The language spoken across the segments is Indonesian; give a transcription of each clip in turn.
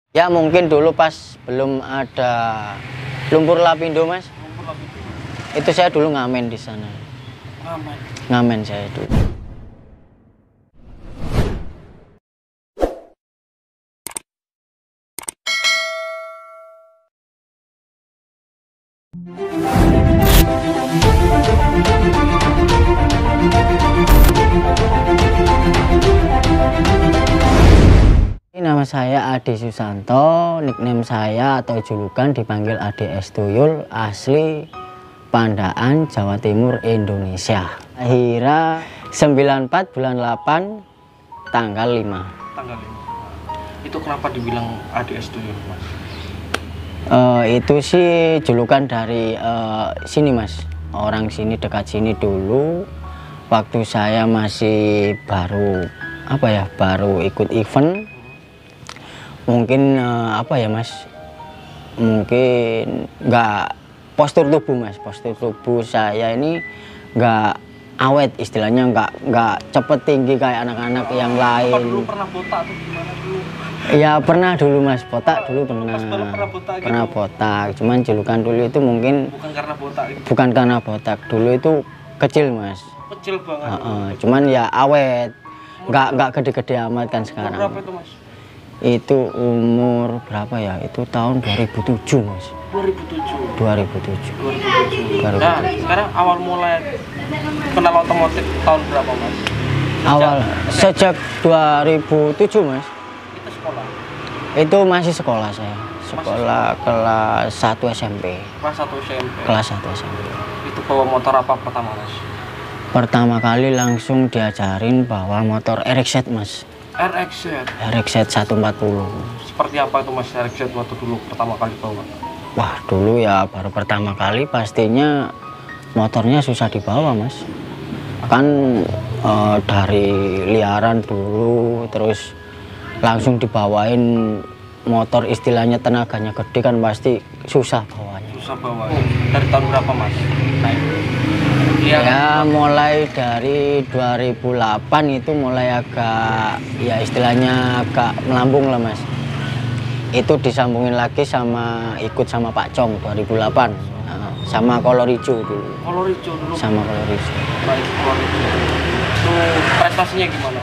Ya mungkin dulu pas belum ada lumpur lapindo mas. Lumpur lapindo. Itu saya dulu ngamen di sana. Ngamen. Ngamen saya dulu. Nama saya Adi Susanto, nickname saya atau julukan dipanggil Adi S. Tuyul, asli Pandaan, Jawa Timur, Indonesia. Lahirnya 94 bulan 8 tanggal 5. Tanggal 5. Itu kenapa dibilang Adi S. Tuyul, Mas? Itu sih julukan dari sini mas, orang sini, dekat sini dulu. Waktu saya masih baru ikut event. Mungkin apa ya mas, mungkin nggak postur tubuh mas, postur tubuh saya ini nggak awet, istilahnya nggak cepet tinggi kayak anak-anak yang lain. Apa dulu pernah botak tuh gimana dulu? Ya pernah dulu mas, botak dulu pernah botak gitu? Pernah botak, cuman julukan dulu itu mungkin bukan karena botak gitu? Bukan karena botak, dulu itu kecil mas. Kecil banget. Cuman ya awet, nggak gede-gede amat kan sekarang. Berapa itu mas? Itu umur berapa ya? Itu tahun 2007 mas. 2007. 2007. Nah sekarang awal mulai kenal otomotif tahun berapa mas? Sejak 2007 mas. Itu sekolah? Itu masih sekolah saya. Sekolah kelas 1 SMP. Kelas 1 SMP. Kelas 1 SMP. Itu bawa motor apa pertama mas? Pertama kali langsung diajarin bawa motor RXZ mas. RXZ 140. Seperti apa itu mas RXZ waktu dulu pertama kali bawa? Wah dulu ya baru pertama kali pastinya motornya susah dibawa mas. Kan dari liaran dulu terus langsung dibawain motor, istilahnya tenaganya gede kan pasti susah bawanya. Susah bawa. Dari tahun berapa mas naik? Ya mulai dari 2008 itu mulai agak, ya istilahnya agak melambung lah mas. Itu disambungin lagi ikut sama Pak Cong 2008. Sama Kolor Hijau dulu. Kolor Hijau dulu? Sama Kolor Hijau. Baik, Kolor Hijau. Itu prestasinya gimana?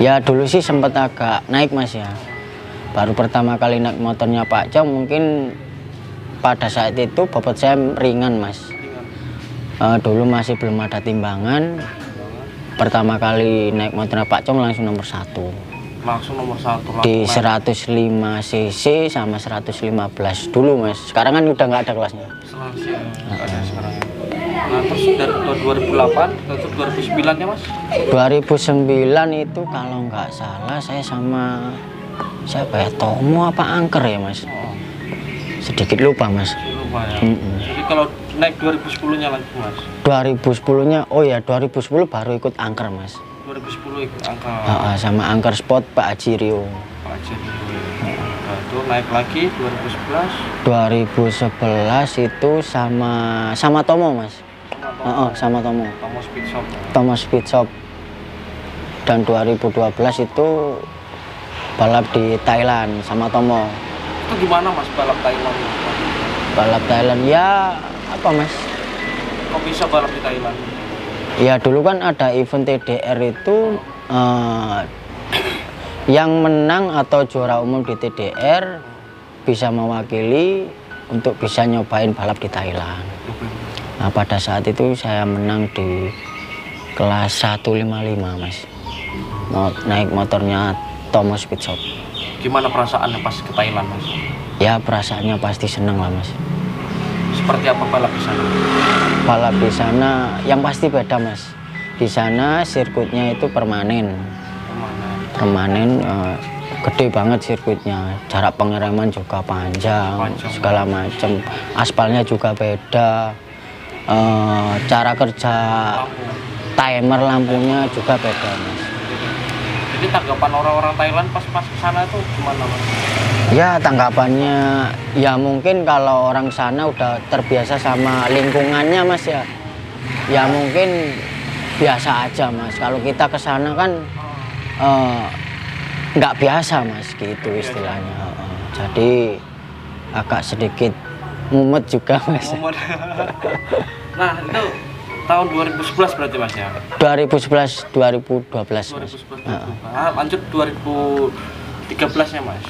Ya dulu sih sempat agak naik mas ya. Baru pertama kali naik motornya Pak Cong, mungkin pada saat itu bobot saya ringan mas. Dulu masih belum ada timbangan. Pertama kali naik motornya Pak Cong langsung nomor 1. Langsung nomor 1 di 105 cc sama 115 dulu mas. Sekarang kan udah nggak ada kelasnya. Ada sekarang. Nah terus dari 2008 ke 2009 ya mas? 2009 itu kalau nggak salah saya sama siapa ya, Tomo apa Angker ya mas? Sedikit lupa mas. Lupa ya. Jadi kalau naik 2010 nya lagi mas? 2010 nya, oh ya 2010 baru ikut Angker mas. 2010 ikut Angker. Sama Angker Sport Pak Haji Rio. Pak Haji Rio. Nah, itu naik lagi 2011. 2011 itu sama Tomo mas. Sama Tomo. Tomo Speed Shop. Tomo Speed Shop. Dan 2012 itu balap di Thailand sama Tomo. Itu gimana mas balap Thailand? Balap Thailand ya apa mas? Kok bisa balap di Thailand? Ya dulu kan ada event TDR itu, yang menang atau juara umum di TDR bisa mewakili untuk bisa nyobain balap di Thailand. Nah pada saat itu saya menang di kelas 155 mas. Naik motornya Tomo Speed Shop. Gimana perasaannya pas ke Thailand mas? Ya perasaannya pasti seneng lah mas. Seperti apa balap di sana? Balap di sana yang pasti beda mas. Di sana sirkuitnya itu permanen. Gede banget sirkuitnya. Jarak pengereman juga panjang. Segala macam. Aspalnya juga beda. Cara kerja timer lampunya juga beda mas. Jadi tanggapan orang-orang Thailand pas ke sana itu gimana mas? Ya tanggapannya ya mungkin kalau orang sana udah terbiasa sama lingkungannya mas ya. Ya mungkin biasa aja mas. Kalau kita ke sana kan nggak biasa mas gitu istilahnya. jadi agak sedikit mumet juga mas. Momen. Nah itu tahun 2011 berarti mas ya? 2011 2012 mas. 2011. Lanjut 2013 nya mas.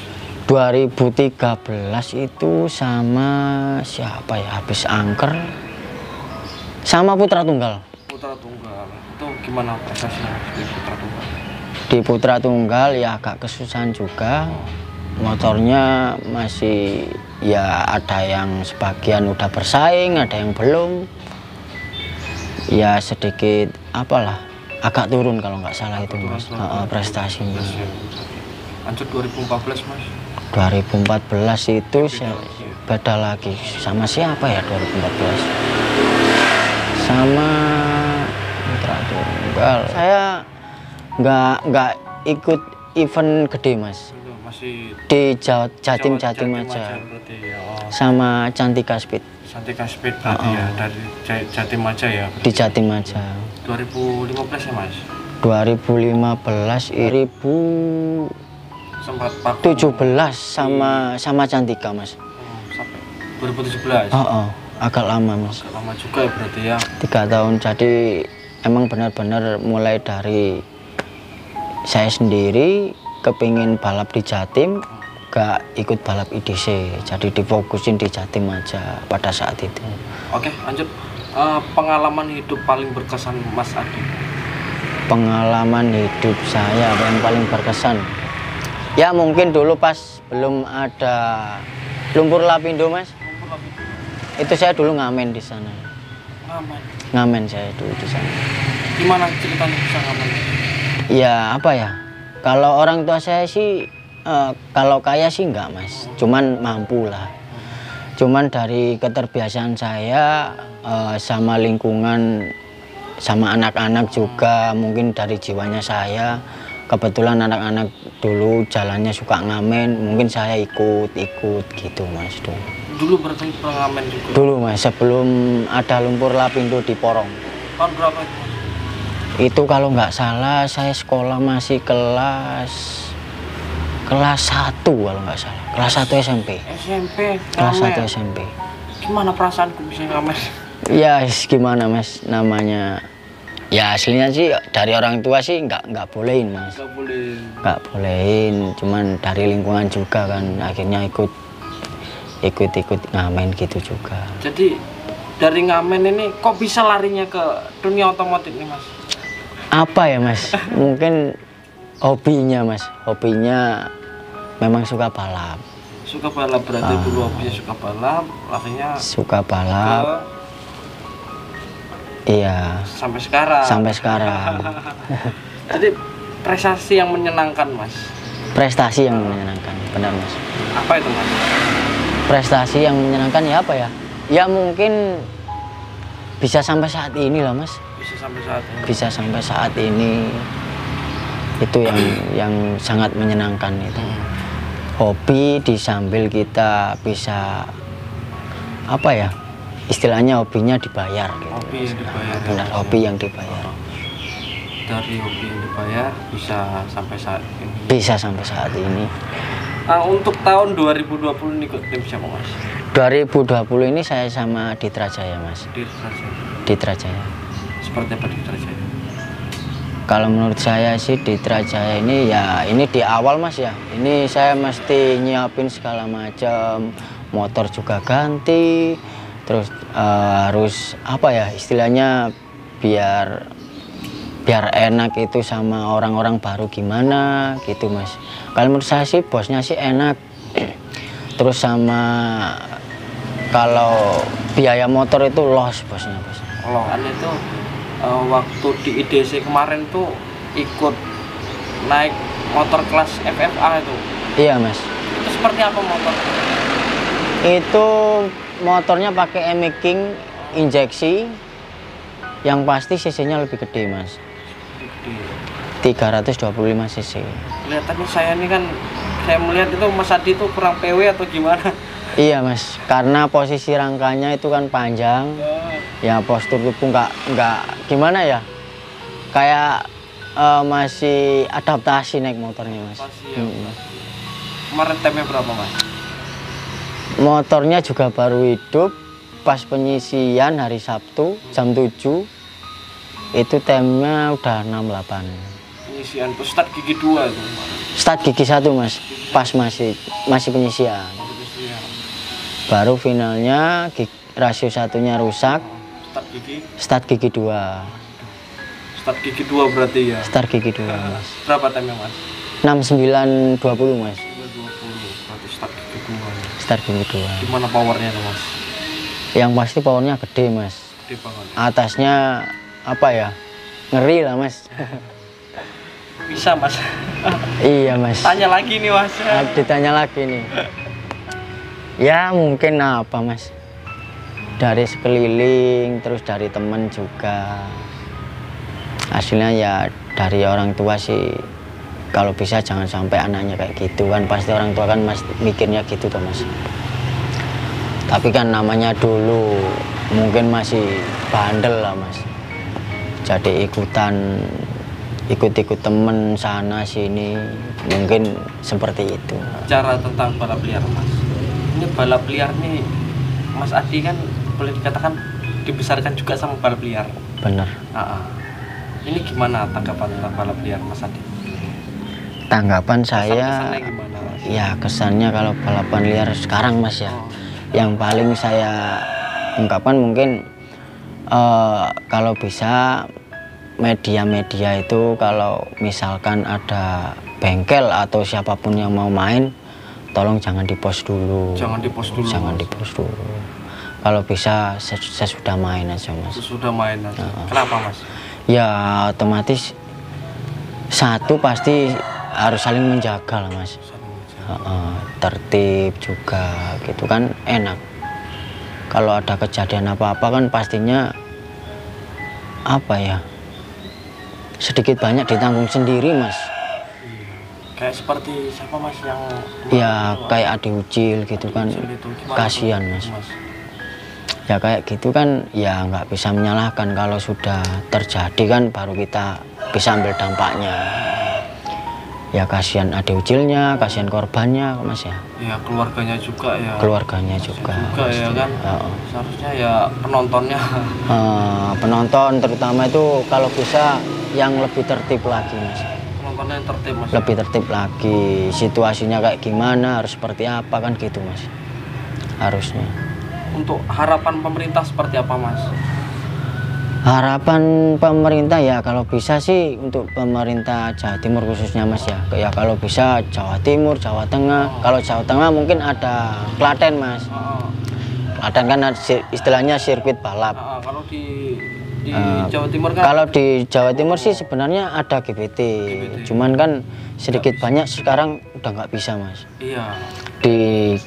2013 itu sama siapa ya, habis angker sama Putra Tunggal. Putra Tunggal itu gimana prestasinya di Putra Tunggal? Di Putra Tunggal ya agak kesusahan juga, motornya masih ya ada yang sebagian udah bersaing, ada yang belum, ya sedikit apalah agak turun kalau nggak salah itu mas, prestasinya. Lanjut 2014 mas. 2014 itu beda lagi sama siapa ya 2014? Sama Putra Tunggal. Saya nggak ikut event gede mas. Masih di Jatim aja. Berarti, ya. Sama Cantika Speed. Cantika Speed berarti ya dari Jatim aja ya. Di Jatim aja. 2015 ya mas. 2015 Sempat 17 sama Cantika mas. Sampai 2017. Agak lama mas. Agak lama juga ya berarti ya. 3 tahun, jadi emang benar-benar mulai dari saya sendiri kepingin balap di Jatim, gak ikut balap IDC, jadi difokusin di Jatim aja pada saat itu. Oke lanjut, pengalaman hidup paling berkesan Mas Adi. Pengalaman hidup saya yang paling berkesan ya mungkin dulu pas belum ada lumpur lapindo mas. Itu saya dulu ngamen di sana. Ngamen saya dulu di sana. Gimana ceritanya bisa ngamen? Ya apa ya, kalau orang tua saya sih kalau kaya sih enggak mas, cuman mampu lah. Cuman dari keterbiasaan saya sama lingkungan, sama anak-anak juga, mungkin dari jiwanya saya, kebetulan anak-anak dulu jalannya suka ngamen, mungkin saya ikut gitu mas dulu. Dulu berarti pernah ngamen juga? Dulu mas, sebelum ada lumpur lapindo di Porong. Tahun berapa itu mas? Itu kalau nggak salah saya sekolah masih kelas 1 kalau nggak salah, kelas 1 SMP. Kelas 1 SMP. Gimana perasaanku bisa ngamen? Ya gimana mas, namanya ya aslinya sih dari orang tua sih nggak bolehin mas. Nggak bolehin, cuman dari lingkungan juga kan akhirnya ikut ngamen gitu juga. Jadi dari ngamen ini kok bisa larinya ke dunia otomotif nih mas? Apa ya mas, mungkin hobinya mas, hobinya memang suka balap. Suka balap berarti dulu hobinya suka balap, larinya suka balap. Iya. Sampai sekarang. Jadi prestasi yang menyenangkan mas. Prestasi yang menyenangkan, benar mas. Apa itu mas? Prestasi yang menyenangkan ya apa ya? Ya mungkin bisa sampai saat ini lah mas. Bisa sampai saat ini. Itu yang sangat menyenangkan itu. Hobi disambil kita bisa apa ya? Istilahnya hobinya dibayar gitu. Hobi yang dibayar. Benar, hobi yang dibayar. Dari hobi yang dibayar bisa sampai saat ini. Bisa sampai saat ini. Untuk tahun 2020 ini ikut tim siapa mas? 2020 ini saya sama Ditra Jaya mas. Ditra Jaya. Seperti apa Ditra Jaya? Kalau menurut saya sih Ditra Jaya ini ya ini di awal mas ya. Ini saya mesti nyiapin segala macam, motor juga ganti. Terus harus apa ya istilahnya biar enak itu sama orang-orang baru gimana gitu mas. Kalau menurut saya sih bosnya sih enak. Terus sama kalau biaya motor itu los bosnya bos. Itu waktu di IDC kemarin tuh ikut naik motor kelas FFA itu. Iya mas. Itu seperti apa motor? Itu motornya pakai MX King injeksi, yang pasti cc-nya lebih gede mas. 325 cc. Kelihatannya saya ini kan, saya melihat itu Mas Adi itu kurang PW atau gimana? Iya mas, karena posisi rangkanya itu kan panjang, ya postur tubuh nggak gimana ya, kayak masih adaptasi naik motornya mas. Kemarin temnya berapa mas? Motornya juga baru hidup pas penyisian hari Sabtu jam 7. Itu temnya udah 68. Penyisian tuh start gigi 2 itu. Start gigi 1 Mas. Pas masih penyisian. Baru finalnya rasio satunya rusak. Start gigi 2. Start gigi 2 berarti ya. Start gigi 2 Mas. Berapa temnya Mas? 6920 Mas. 20. Berarti start gigi 2. Start gigi 2. Gimana powernya tuh Mas? Yang pasti powernya gede Mas. Gede banget. Atasnya apa ya? Ngeri lah Mas. Bisa Mas. Iya Mas. Tanya lagi nih Mas. Ditanya lagi nih. Ya mungkin apa Mas? Dari sekeliling, terus dari temen juga. Hasilnya ya dari orang tua sih. Kalau bisa jangan sampai anaknya kayak gitu kan. Pasti orang tua kan Mas mikirnya gitu tuh Mas. Tapi kan namanya dulu mungkin masih bandel lah Mas. Jadi ikut-ikut temen sana sini, mungkin seperti itu. Cara tentang balap liar Mas. Ini balap liar nih Mas Adi kan boleh dikatakan dibesarkan juga sama balap liar. Bener. Ini gimana tanggapan tentang balap liar Mas Adi? Tanggapan saya, Kesannya gimana Mas? ya kesannya kalau balapan liar sekarang Mas ya, yang paling saya ungkapkan mungkin kalau bisa media-media itu kalau misalkan ada bengkel atau siapapun yang mau main, tolong jangan dipost dulu. Jangan dipost dulu. Jangan dipost dulu. Kalau bisa sesudah main aja Mas. Sesudah main aja. Kenapa Mas? Ya otomatis satu pasti harus saling menjaga lah Mas. Tertib juga gitu kan enak. Kalau ada kejadian apa-apa kan pastinya apa ya, sedikit banyak ditanggung sendiri Mas. Kayak seperti siapa Mas yang Ya kayak Adi Ucil gitu kan, kasihan Mas. Ya kayak gitu kan ya nggak bisa menyalahkan, kalau sudah terjadi kan baru kita bisa ambil dampaknya. Ya kasihan Adi Ucilnya, kasihan korbannya Mas ya. Ya keluarganya juga ya. Keluarganya juga ya kan. Seharusnya ya penontonnya. Penonton terutama itu kalau bisa yang lebih tertib lagi Mas. Penontonnya yang tertib Mas. Lebih tertib lagi, situasinya kayak gimana, harus seperti apa kan gitu Mas. Harusnya. Untuk harapan pemerintah seperti apa Mas? Harapan pemerintah ya kalau bisa sih untuk pemerintah Jawa Timur khususnya Mas ya. Ya kalau bisa Jawa Timur, Jawa Tengah. Kalau Jawa Tengah mungkin ada Klaten Mas. Klaten kan istilahnya sirkuit balap. Kalau di Jawa Timur kan? Kalau di Jawa Timur sih sebenarnya ada GBT. Cuman kan sedikit banyak sekarang udah nggak bisa Mas. Iya. Di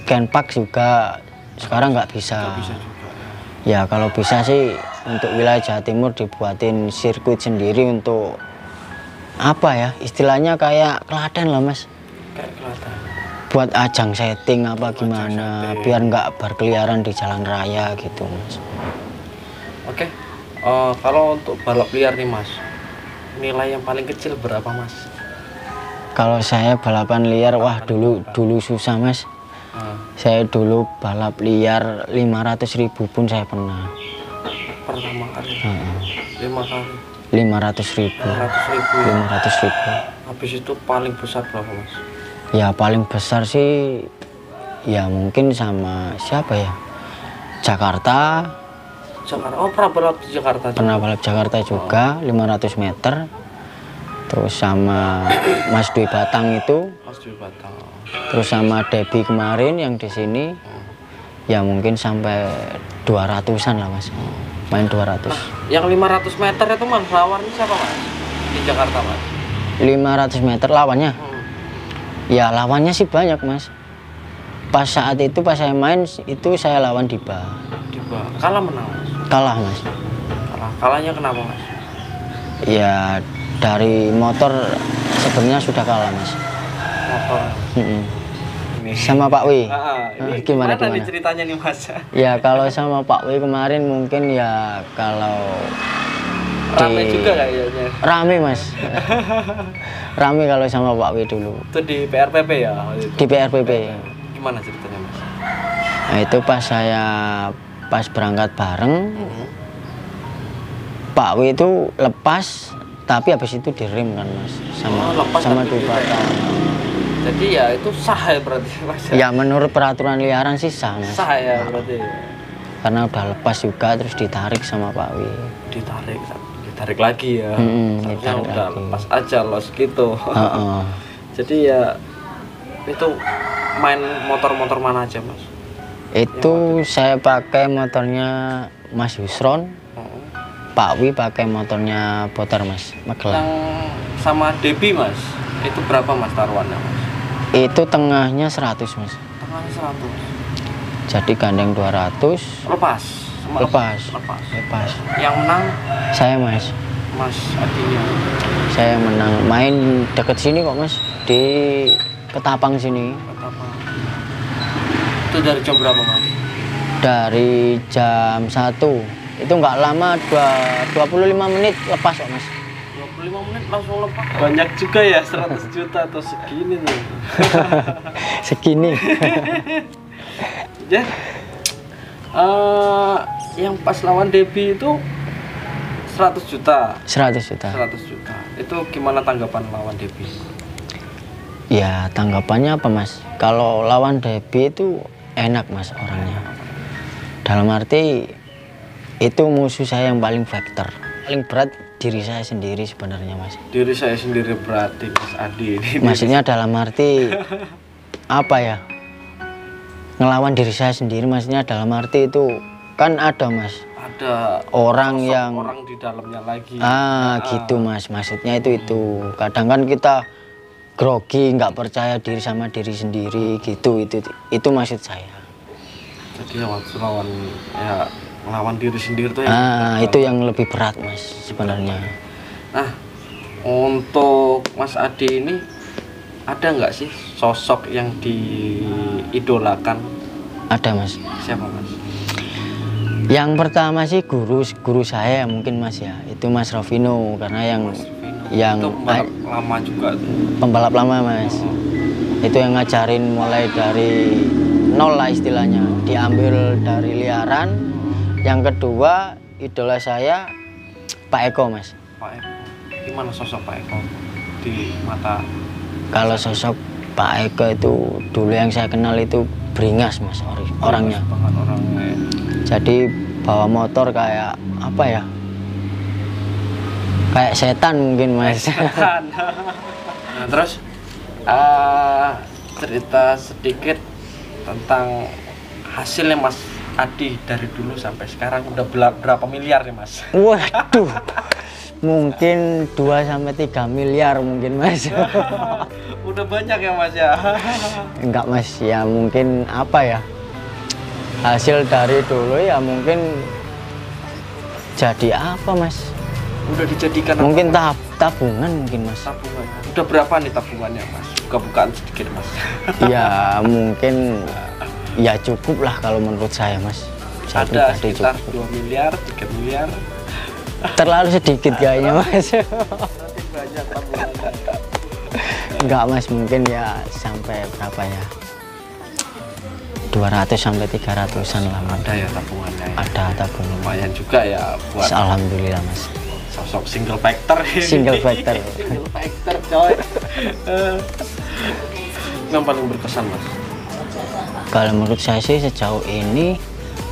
Kenpak juga sekarang nggak bisa. Nggak bisa juga. Ya kalau bisa sih untuk wilayah Jawa Timur dibuatin sirkuit sendiri untuk apa ya, istilahnya kayak Klaten lah Mas. Kayak Klaten. Buat ajang setting apa gimana, biar nggak berkeliaran di jalan raya gitu Mas. Oke. Kalau untuk balap liar nih Mas, nilai yang paling kecil berapa Mas? Kalau saya balapan liar, wah dulu susah Mas. Saya dulu balap liar 500.000 pun saya pernah. Pertama kali. 5 kali. 500.000. 500.000. Habis itu paling besar berapa Mas? Ya paling besar sih ya mungkin sama siapa ya? Jakarta. Oh pernah balap di Jakarta? Pernah balap Jakarta juga 500 meter. Terus sama Mas Dwi Batang itu. Mas Dwi Batang. Terus sama Debbie kemarin yang di sini. Ya mungkin sampai 200-an lah Mas. Main 200. Nah, yang 500 meter itu Mas lawannya siapa Mas? Di Jakarta Mas? 500 meter lawannya? Ya lawannya sih banyak Mas. Pas saat itu pas saya main itu saya lawan Diba. Kalah menang Mas? Kalah Mas. Kalahnya kenapa Mas? Ya dari motor sebenarnya sudah kalah Mas. Motor. Sama Pak Wi. Gimana nih ceritanya nih Mas? Ya kalau sama Pak Wi kemarin mungkin ya kalau rame juga kayaknya. Rame Mas. Rame kalau sama Pak Wi dulu. Itu di PRPP ya? Di PRPP. Gimana ceritanya Mas? Nah, itu pas berangkat bareng, Pak W itu lepas, tapi habis itu direm kan mas, sama Dupata. Jadi ya itu sah ya berarti mas? Ya menurut peraturan liaran sih sah mas. Sah ya berarti. Karena udah lepas juga, terus ditarik sama Pak W. Ditarik lagi ya. Ditarik udah lagi. lepas aja los gitu. Jadi ya itu main motor-motor mana aja mas? Itu saya pakai motornya Mas Yusron, Pak Wi pakai motornya Botar mas, Magelang. Yang sama Debi mas, itu berapa mas taruhannya mas? Itu tengahnya 100 mas. Tengahnya 100. Jadi gandeng 200. Lepas. Lepas. Yang menang saya mas. Mas Adinya. Saya menang, main deket sini kok mas, di Ketapang sini. Ketapang. Itu dari jam berapa mas? Dari jam 1. Itu nggak lama, 25 menit lepas kok mas. 25 menit langsung lepas. Banyak juga ya 100 juta atau segini tuh. Segini. Ya. Yang pas lawan Debi itu 100 juta. 100 juta. 100 juta. Itu gimana tanggapan lawan Debi? Ya tanggapannya apa mas? Kalau lawan Debi itu enak mas orangnya. Dalam arti itu musuh saya yang paling faktor. Paling berat diri saya sendiri sebenarnya mas. Diri saya sendiri berarti mas Adi ini. Maksudnya dalam arti apa ya? Ngelawan diri saya sendiri, maksudnya dalam arti itu kan ada mas. Ada orang yang orang di dalamnya lagi. Gitu mas, maksudnya itu. Kadang kan kita grogi, nggak percaya diri sama diri sendiri gitu. Itu maksud saya. Jadi waktu lawan diri sendiri tuh itu yang lebih berat mas sebenarnya. Nah, untuk Mas Adi ini ada nggak sih sosok yang diidolakan? Ada mas. Siapa mas? Yang pertama sih guru saya mungkin mas ya, itu Mas Rovino, karena yang itu pembalap lama juga tuh. Pembalap lama mas. Itu yang ngajarin mulai dari nol lah istilahnya, diambil dari liaran. Yang kedua idola saya Pak Eko mas. Pak Eko, gimana sosok Pak Eko di mata? Kalau sosok Pak Eko itu dulu yang saya kenal itu beringas mas orangnya. Jadi bawa motor kayak apa ya? Kayak setan mungkin mas. Setan. Nah, terus cerita sedikit tentang hasilnya Mas Adi dari dulu sampai sekarang udah berapa miliar nih mas? Waduh. Mungkin 2-3 miliar mungkin mas. Udah banyak ya mas ya? Enggak mas, ya mungkin apa ya, hasil dari dulu ya mungkin jadi apa mas? Udah dijadikan mungkin apa, tabungan mungkin mas. Tabungan. Udah berapa nih tabungannya mas? Buka-bukaan sedikit mas. Ya mungkin ya cukup lah kalau menurut saya mas. Ada sekitar 2 miliar, 3 miliar. Terlalu sedikit kayaknya mas. Berarti banyak tabungannya. Enggak mas, mungkin ya sampai berapa ya, 200 sampai 300-an lah. Ada ya tabungannya ya? Ada tabungan. Lumayan juga ya buat alhamdulillah mas. Sosok single factor ini. Single factor. Single factor coy. Yang paling berkesan mas? Kalau menurut saya sih sejauh ini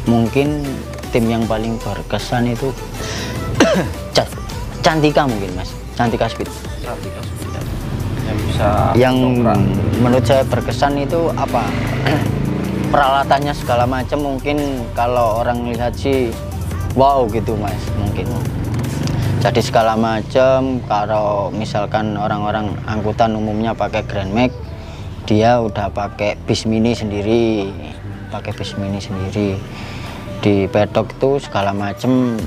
mungkin tim yang paling berkesan itu Cantika mungkin mas, Cantika Speed. Cantika Speed yang bisa menurut saya berkesan itu apa, peralatannya segala macam. Mungkin kalau orang lihat sih wow gitu mas, mungkin jadi segala macam. Kalau misalkan orang-orang angkutan umumnya pakai Grand Max, dia udah pakai bis mini sendiri, di pedok itu segala macam.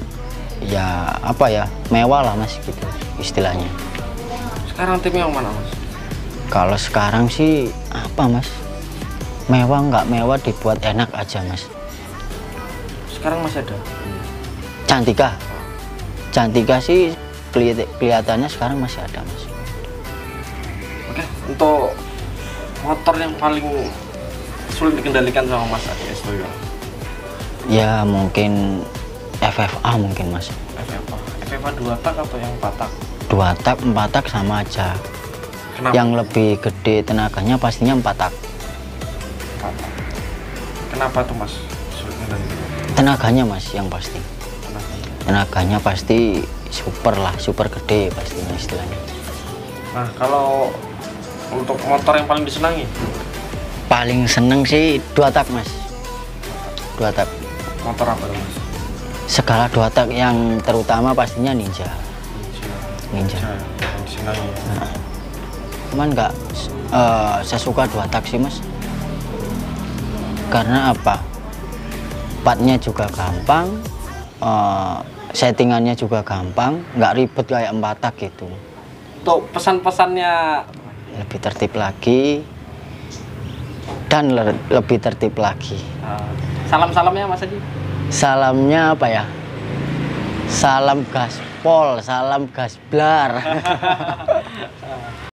Ya apa ya, mewah lah mas gitu istilahnya. Sekarang tim yang mana mas? Kalau sekarang sih apa mas, mewah nggak mewah dibuat enak aja mas. Sekarang masih ada? Cantika sih kelihatannya sekarang masih ada mas. Oke, untuk motor yang paling sulit dikendalikan sama Mas Adi Estoyo? Ya mungkin FFA mungkin mas. FFA 2 tak atau yang 4 tak? 2 tak, 4 tak sama aja. Kenapa? Yang lebih gede tenaganya pastinya 4 tak. 4 tak. Kenapa tuh mas sulit dikendalikan? Tenaganya mas yang pasti. Tenaganya pasti super lah, super gede pastinya istilahnya. Nah kalau untuk motor yang paling disenangi? Paling seneng sih 2 tak mas. 2 tak. Motor apa tuh mas? Segala 2 tak yang terutama pastinya Ninja. Ninja. Yang disenangi. Nah, cuman nggak saya suka 2 tak sih mas. Karena apa? Partnya juga gampang, settingannya juga gampang, nggak ribet kayak 4 tak gitu. Untuk pesan-pesannya Lebih tertib lagi dan lebih tertib lagi. salam-salamnya Mas Adi. Salamnya apa ya? Salam gaspol, salam gasblar.